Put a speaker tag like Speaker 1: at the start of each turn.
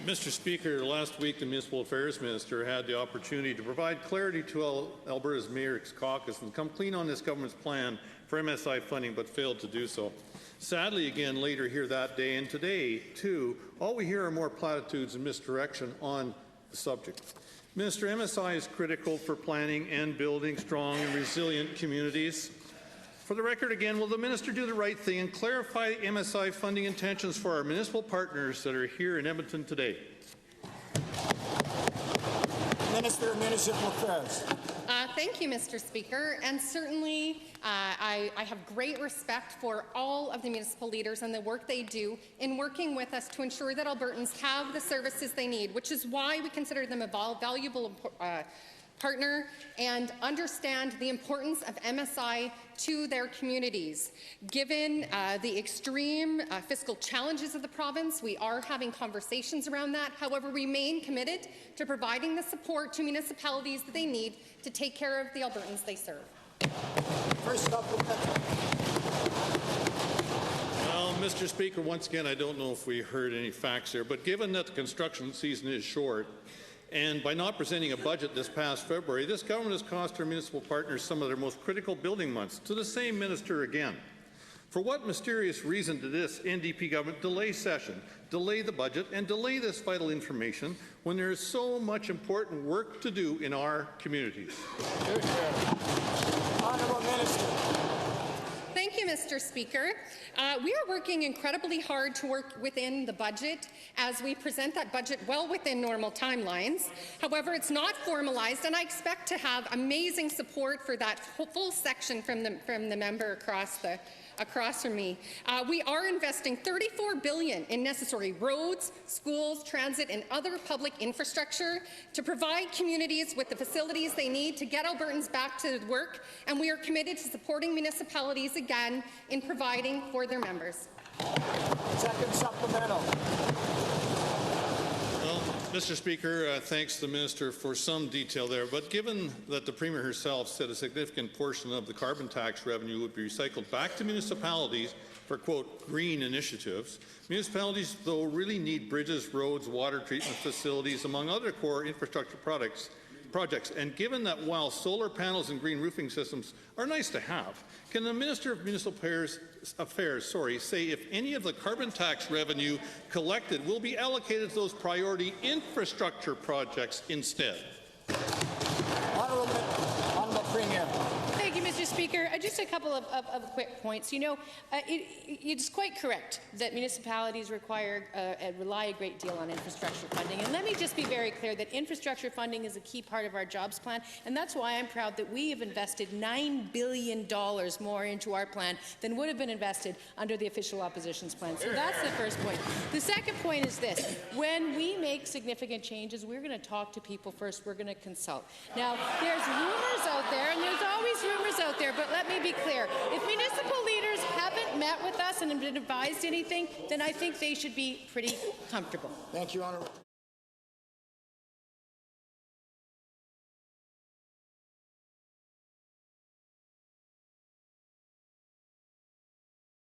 Speaker 1: Mr. Speaker, last week the Municipal Affairs Minister had the opportunity to provide clarity to Alberta's Mayor's Caucus and come clean on this government's plan for MSI funding, but failed to do so. Sadly, again, later here that day and today, too, all we hear are more platitudes and misdirection on the subject. Minister, MSI is critical for planning and building strong and resilient communities. For the record again, will the minister do the right thing and clarify MSI funding intentions for our municipal partners that are here in Edmonton today?
Speaker 2: Minister of Municipal Affairs.
Speaker 3: Thank you, Mr. Speaker. And certainly, I have great respect for all of the municipal leaders and the work they do in working with us to ensure that Albertans have the services they need, which is why we consider them a valuable partner and understand the importance of MSI to their communities. Given the extreme fiscal challenges of the province, we are having conversations around that. However, we remain committed to providing the support to municipalities that they need to take care of the Albertans they serve.
Speaker 2: First supplementary.
Speaker 1: Well, Mr. Speaker, once again, I don't know if we heard any facts there, but given that the construction season is short, and by not presenting a budget this past February, this government has cost our municipal partners some of their most critical building months. To the same minister again. For what mysterious reason did this NDP government delay session, delay the budget, and delay this vital information when there is so much important work to do in our communities?
Speaker 2: Honourable Minister.
Speaker 3: Thank you, Mr. Speaker. We are working incredibly hard to work within the budget as we present that budget well within normal timelines. However, it's not formalized, and I expect to have amazing support for that full section from the member across from me. We are investing $34 billion in necessary roads, schools, transit, and other public infrastructure to provide communities with the facilities they need to get Albertans back to work, and we are committed to supporting municipalities again in providing for their members.
Speaker 2: Second supplemental.
Speaker 1: Well, Mr. Speaker, thanks to the minister for some detail there, but given that the Premier herself said a significant portion of the carbon tax revenue would be recycled back to municipalities for, quote, green initiatives, municipalities, though, really need bridges, roads, water treatment facilities, among other core infrastructure projects. And given that while solar panels and green roofing systems are nice to have, can the Minister of Municipal Affairs say if any of the carbon tax revenue collected will be allocated to those priority infrastructure projects instead?
Speaker 2: Honourable Premier.
Speaker 4: Thank you, Mr. Speaker. Just a couple of quick points. You know, it's quite correct that municipalities rely a great deal on infrastructure funding. And let me just be very clear that infrastructure funding is a key part of our jobs plan, and that's why I'm proud that we have invested $9 billion more into our plan than would have been invested under the official opposition's plan. So that's the first point. The second point is this. When we make significant changes, we're going to talk to people first. We're going to consult. Now, there's rumors out there, and there's always rumors out there, but let me be clear. If municipal leaders haven't met with us and have been advised anything, then I think they should be pretty comfortable.
Speaker 2: Thank you, Honourable.